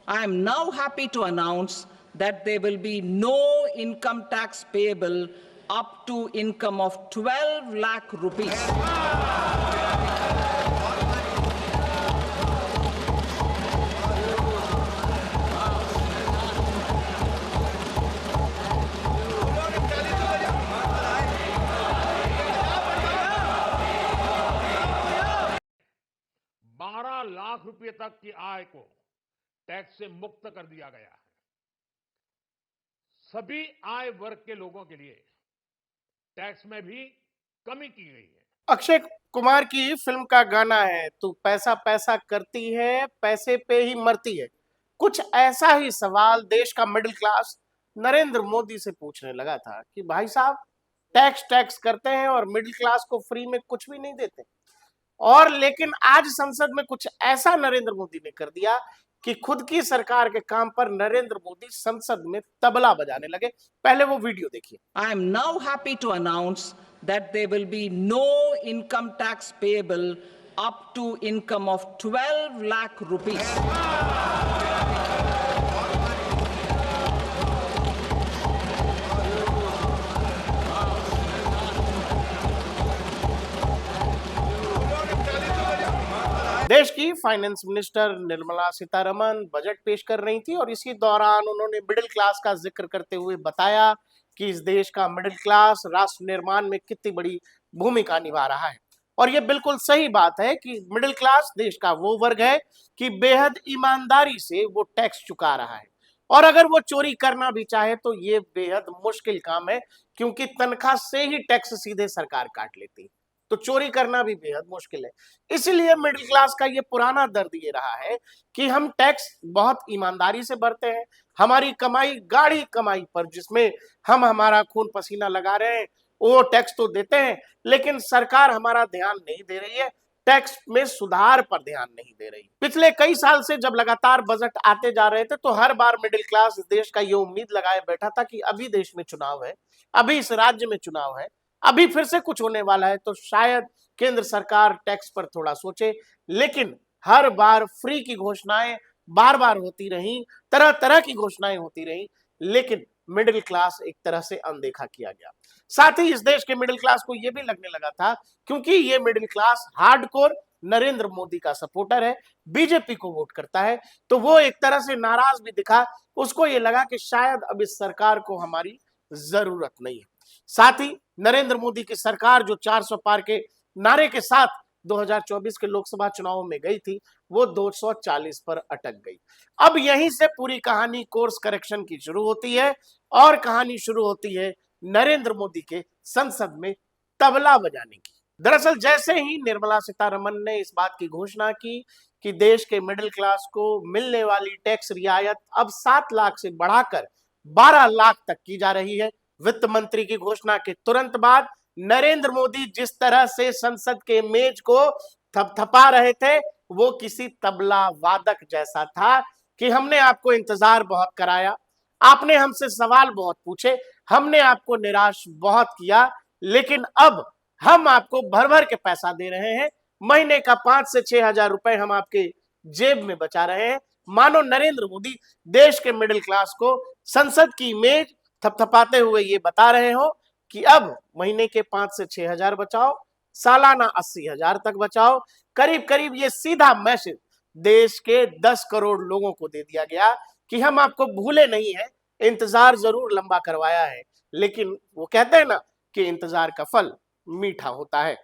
I am now happy to announce that there will be no income tax payable up to income of 12 lakh rupees. Lakh रुपए तक की आय को tax से मुक्त कर दिया गया है। सभी आय वर्ग के लोगों के लिए टैक्स में भी कमी की गई है। अक्षय कुमार की फिल्म का गाना है, तू पैसा पैसा करती है, पैसे पे ही मरती है। कुछ ऐसा ही सवाल देश का मिडिल क्लास नरेंद्र मोदी से पूछने लगा था कि भाई साहब, टैक्स टैक्स करते हैं और मिडिल क्लास को फ्री में कुछ भी नहीं देते। और लेकिन आज संसद में कुछ ऐसा नरेंद्र मोदी ने कर दिया कि खुद की सरकार के काम पर नरेंद्र मोदी संसद में तबला बजाने लगे। पहले वो वीडियो देखिए। I am now happy to announce that there will be no income tax payable up to income of 12 lakh rupees. देश की finance minister Nirmala Sitharaman budget पेश कर रही थी और इसी दौरान उन्होंने मिडिल क्लास का जिक्र करते हुए बताया कि इस देश का मिडिल क्लास राष्ट्र निर्माण में कितनी बड़ी भूमिका निभा रहा है। और ये बिल्कुल सही बात है कि मिडिल क्लास देश का वो वर्ग है कि बेहद ईमानदारी से वो टैक्स चुका रहा है। और अगर वो चोरी करना भी चाहे तो ये बेहद मुश्किल काम है, क्योंकि तनख्वाह से ही टैक्स सीधे सरकार काट लेती है, तो चोरी करना भी बेहद मुश्किल है। इसलिए मिडिल क्लास का ये पुराना दर्द ये रहा है कि हम टैक्स बहुत ईमानदारी से भरते हैं। हमारी कमाई, गाढ़ी कमाई पर जिसमें हम हमारा खून पसीना लगा रहे हैं, वो टैक्स तो देते हैं, लेकिन सरकार हमारा ध्यान नहीं दे रही है, टैक्स में सुधार पर ध्यान नहीं दे रही। पिछले कई साल से जब लगातार बजट आते जा रहे थे तो हर बार मिडिल क्लास इस देश का ये उम्मीद लगाए बैठा था कि अभी देश में चुनाव है, अभी इस राज्य में चुनाव है, अभी फिर से कुछ होने वाला है, तो शायद केंद्र सरकार टैक्स पर थोड़ा सोचे। लेकिन हर बार फ्री की घोषणाएं बार बार होती रही, तरह तरह की घोषणाएं होती रही, लेकिन मिडिल क्लास एक तरह से अनदेखा किया गया। साथ ही इस देश के मिडिल क्लास को यह भी लगने लगा था, क्योंकि ये middle class hardcore Narendra Modi का सपोर्टर है, बीजेपी को वोट करता है, तो वो एक तरह से नाराज भी दिखा। उसको ये लगा कि शायद अब इस सरकार को हमारी जरूरत नहीं है। साथ ही नरेंद्र मोदी की सरकार जो 400 पार के नारे के साथ 2024 के लोकसभा चुनावों में गई थी, वो 240 पर अटक गई। अब यहीं से पूरी कहानी कोर्स करेक्शन की शुरू होती है और कहानी शुरू होती है नरेंद्र मोदी के संसद में तबला बजाने की। दरअसल जैसे ही निर्मला सीतारमण ने इस बात की घोषणा की कि देश के मिडिल क्लास को मिलने वाली टैक्स रियायत अब 7 लाख से बढ़ाकर 12 लाख तक की जा रही है, वित्त मंत्री की घोषणा के तुरंत बाद नरेंद्र मोदी जिस तरह से संसद के मेज को थपथपा रहे थे, वो किसी तबला वादक जैसा था कि हमने आपको इंतजार बहुत कराया, आपने हमसे सवाल बहुत पूछे, हमने आपको निराश बहुत किया, लेकिन अब हम आपको भर भर के पैसा दे रहे हैं, महीने का 5 से 6 हजार रुपए हम आपके जेब में बचा रहे हैं। मानो नरेंद्र मोदी देश के मिडिल क्लास को संसद की मेज थपथपाते हुए ये बता रहे हो कि अब महीने के 5 से 6 हजार बचाओ, सालाना 80 हजार तक बचाओ। करीब करीब ये सीधा मैसेज देश के 10 करोड़ लोगों को दे दिया गया कि हम आपको भूले नहीं है, इंतजार जरूर लंबा करवाया है, लेकिन वो कहते हैं ना कि इंतजार का फल मीठा होता है।